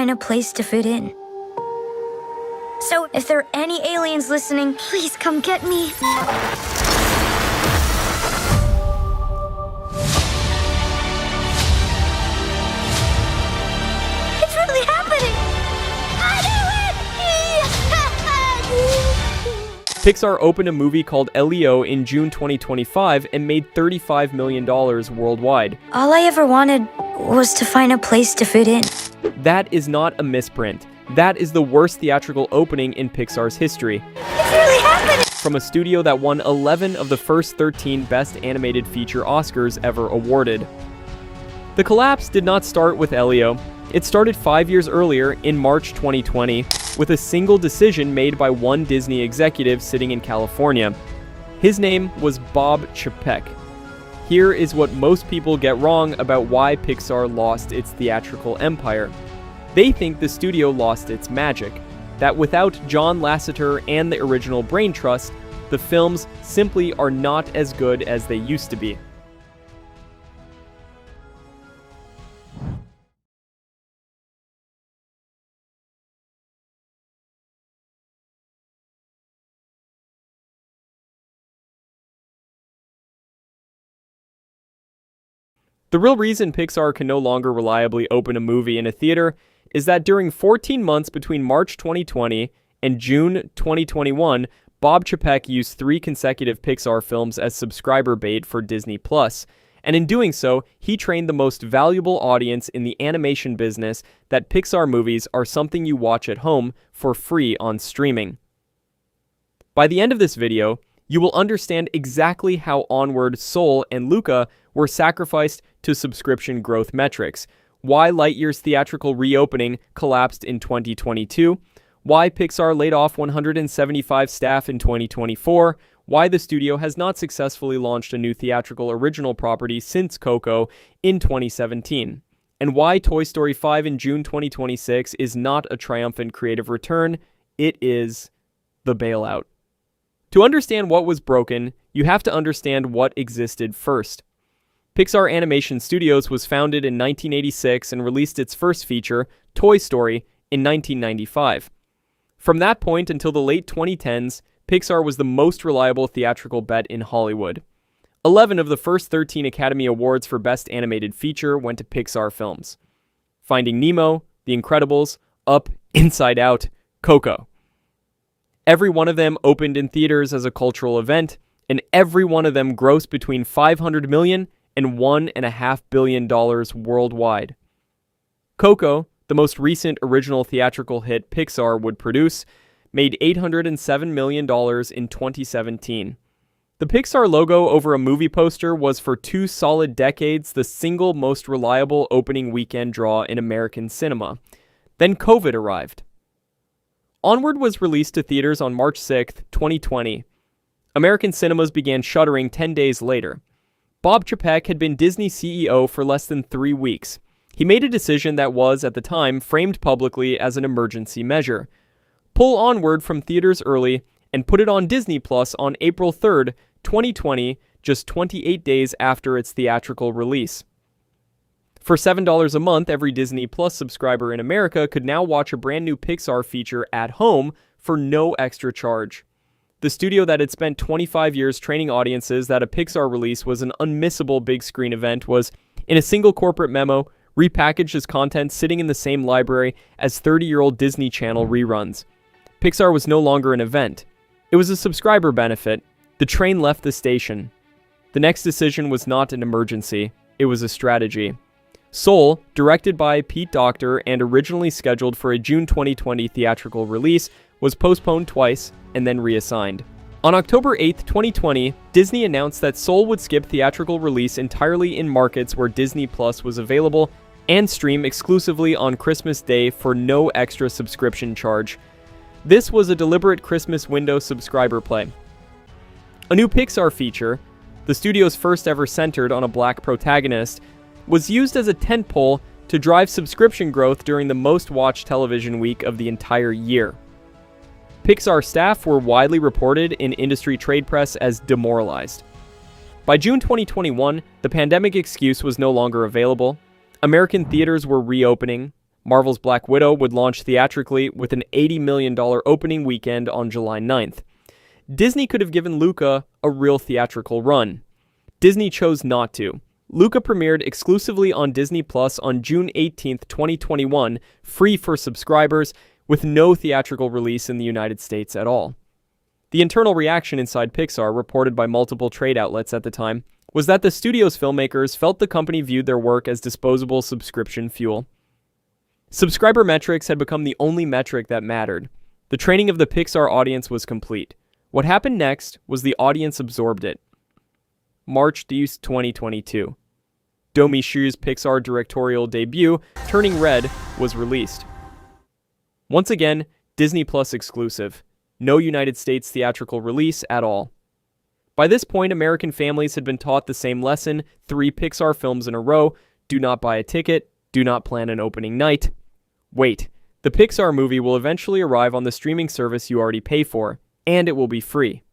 find a place to fit in. So, if there are any aliens listening, please come get me. It's really happening! I do it! Pixar opened a movie called Elio in June 2025 and made $35 million worldwide. All I ever wanted was to find a place to fit in. That is not a misprint. That is the worst theatrical opening in Pixar's history. It's really happening! From a studio that won 11 of the first 13 Best Animated Feature Oscars ever awarded. The collapse did not start with Elio. It started 5 years earlier, in March 2020, with a single decision made by one Disney executive sitting in California. His name was Bob Chapek. Here is what most people get wrong about why Pixar lost its theatrical empire. They think the studio lost its magic, that without John Lasseter and the original brain trust, the films simply are not as good as they used to be. The real reason Pixar can no longer reliably open a movie in a theater is that during 14 months between March 2020 and June 2021, Bob Chapek used 3 consecutive Pixar films as subscriber bait for Disney+, and in doing so, he trained the most valuable audience in the animation business that Pixar movies are something you watch at home for free on streaming. By the end of this video, you will understand exactly how Onward, Soul, and Luca were sacrificed to subscription growth metrics, why Lightyear's theatrical reopening collapsed in 2022, why Pixar laid off 175 staff in 2024, why the studio has not successfully launched a new theatrical original property since Coco in 2017, and why Toy Story 5 in June 2026 is not a triumphant creative return, it is the bailout. To understand what was broken, you have to understand what existed first. Pixar Animation Studios was founded in 1986 and released its first feature, Toy Story, in 1995. From that point until the late 2010s, Pixar was the most reliable theatrical bet in Hollywood. 11 of the first 13 Academy Awards for Best Animated Feature went to Pixar films. Finding Nemo, The Incredibles, Up, Inside Out, Coco. Every one of them opened in theaters as a cultural event, and every one of them grossed between $500 million and $1.5 billion worldwide. Coco, the most recent original theatrical hit Pixar would produce, made $807 million in 2017. The Pixar logo over a movie poster was for 2 solid decades the single most reliable opening weekend draw in American cinema. Then COVID arrived. Onward was released to theaters on March 6, 2020. American cinemas began shuttering 10 days later. Bob Chapek had been Disney CEO for less than 3 weeks. He made a decision that was, at the time, framed publicly as an emergency measure. Pull Onward from theaters early and put it on Disney Plus on April 3rd, 2020, just 28 days after its theatrical release. For $7 a month, every Disney Plus subscriber in America could now watch a brand new Pixar feature at home for no extra charge. The studio that had spent 25 years training audiences that a Pixar release was an unmissable big screen event was, in a single corporate memo, repackaged as content sitting in the same library as 30-year-old Disney Channel reruns. Pixar was no longer an event. It was a subscriber benefit. The train left the station. The next decision was not an emergency. It was a strategy. Soul, directed by Pete Docter and originally scheduled for a June 2020 theatrical release, was postponed twice and then reassigned. On October 8, 2020, Disney announced that Soul would skip theatrical release entirely in markets where Disney Plus was available and stream exclusively on Christmas Day for no extra subscription charge. This was a deliberate Christmas window subscriber play. A new Pixar feature, the studio's first ever centered on a black protagonist, was used as a tentpole to drive subscription growth during the most watched television week of the entire year. Pixar staff were widely reported in industry trade press as demoralized. By June 2021, the pandemic excuse was no longer available. American theaters were reopening. Marvel's Black Widow would launch theatrically with an $80 million opening weekend on July 9th. Disney could have given Luca a real theatrical run. Disney chose not to. Luca premiered exclusively on Disney Plus on June 18, 2021, free for subscribers, with no theatrical release in the United States at all. The internal reaction inside Pixar, reported by multiple trade outlets at the time, was that the studio's filmmakers felt the company viewed their work as disposable subscription fuel. Subscriber metrics had become the only metric that mattered. The training of the Pixar audience was complete. What happened next was the audience absorbed it. March 2022. Domi Shu's Pixar directorial debut, Turning Red, was released. Once again, Disney Plus exclusive. No United States theatrical release at all. By this point, American families had been taught the same lesson 3 Pixar films in a row: do not buy a ticket, do not plan an opening night. Wait, the Pixar movie will eventually arrive on the streaming service you already pay for, and it will be free.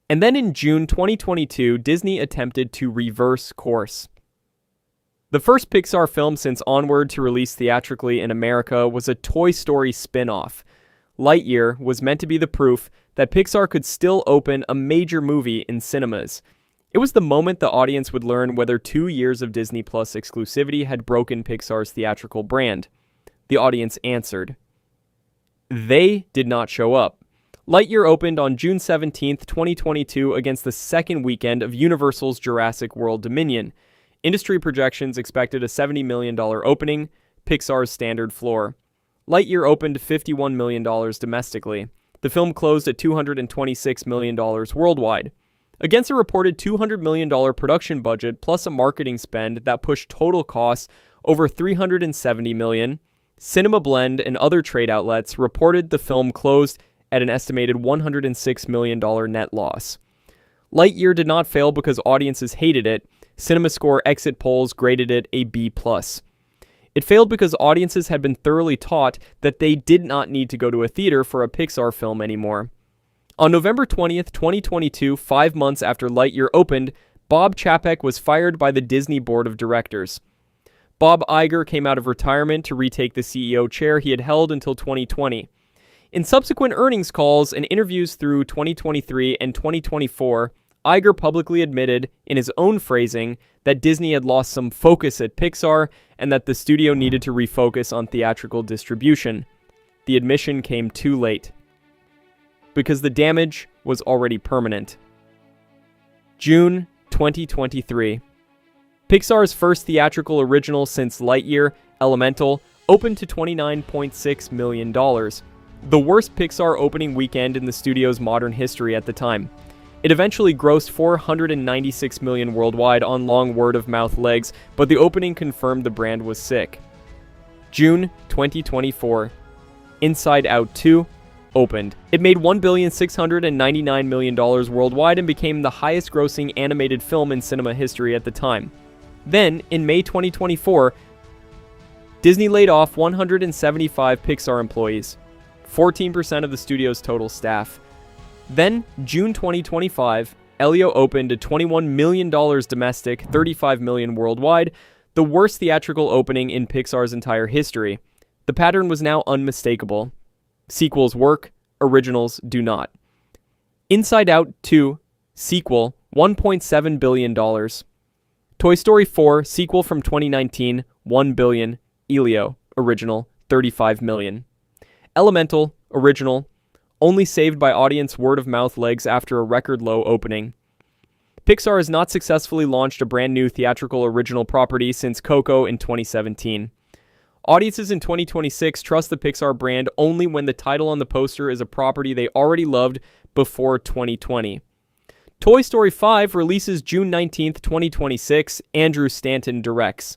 And then in June 2022, Disney attempted to reverse course. The first Pixar film since Onward to release theatrically in America was a Toy Story spin-off. Lightyear was meant to be the proof that Pixar could still open a major movie in cinemas. It was the moment the audience would learn whether 2 years of Disney Plus exclusivity had broken Pixar's theatrical brand. The audience answered. They did not show up. Lightyear opened on June 17, 2022 against the second weekend of Universal's Jurassic World Dominion. Industry projections expected a $70 million opening, Pixar's standard floor. Lightyear opened $51 million domestically. The film closed at $226 million worldwide. Against a reported $200 million production budget plus a marketing spend that pushed total costs over $370 million, Cinema Blend and other trade outlets reported the film closed at an estimated $106 million net loss. Lightyear did not fail because audiences hated it. CinemaScore exit polls graded it a B+. It failed because audiences had been thoroughly taught that they did not need to go to a theater for a Pixar film anymore. On November 20th, 2022, 5 months after Lightyear opened, Bob Chapek was fired by the Disney Board of Directors. Bob Iger came out of retirement to retake the CEO chair he had held until 2020. In subsequent earnings calls and interviews through 2023 and 2024, Iger publicly admitted, in his own phrasing, that Disney had lost some focus at Pixar and that the studio needed to refocus on theatrical distribution. The admission came too late, because the damage was already permanent. June 2023. Pixar's first theatrical original since Lightyear, Elemental, opened to $29.6 million. The worst Pixar opening weekend in the studio's modern history at the time. It eventually grossed $496 million worldwide on long word-of-mouth legs, but the opening confirmed the brand was sick. June 2024. Inside Out 2 opened. It made $1,699 million worldwide and became the highest-grossing animated film in cinema history at the time. Then, in May 2024, Disney laid off 175 Pixar employees, 14% of the studio's total staff. Then, June 2025, Elio opened at $21 million domestic, $35 million worldwide, the worst theatrical opening in Pixar's entire history. The pattern was now unmistakable. Sequels work, originals do not. Inside Out 2, sequel, $1.7 billion. Toy Story 4, sequel from 2019, $1 billion. Elio, original, $35 million. Elemental, original, only saved by audience word-of-mouth legs after a record-low opening. Pixar has not successfully launched a brand new theatrical original property since Coco in 2017. Audiences in 2026 trust the Pixar brand only when the title on the poster is a property they already loved before 2020. Toy Story 5 releases June 19th, 2026. Andrew Stanton directs.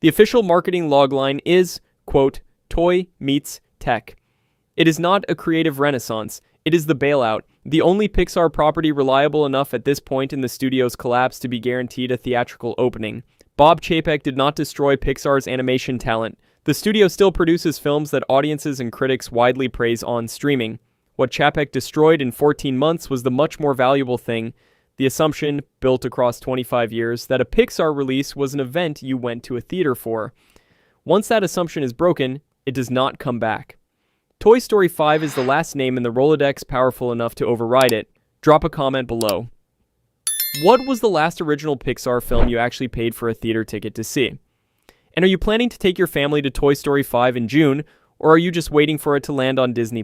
The official marketing logline is, quote, Toy meets Tech. It is not a creative renaissance. It is the bailout, the only Pixar property reliable enough at this point in the studio's collapse to be guaranteed a theatrical opening. Bob Chapek did not destroy Pixar's animation talent. The studio still produces films that audiences and critics widely praise on streaming. What Chapek destroyed in 14 months was the much more valuable thing, the assumption, built across 25 years, that a Pixar release was an event you went to a theater for. Once that assumption is broken, it does not come back. Toy Story 5 is the last name in the Rolodex powerful enough to override it. Drop a comment below. What was the last original Pixar film you actually paid for a theater ticket to see? And are you planning to take your family to Toy Story 5 in June, or are you just waiting for it to land on Disney+?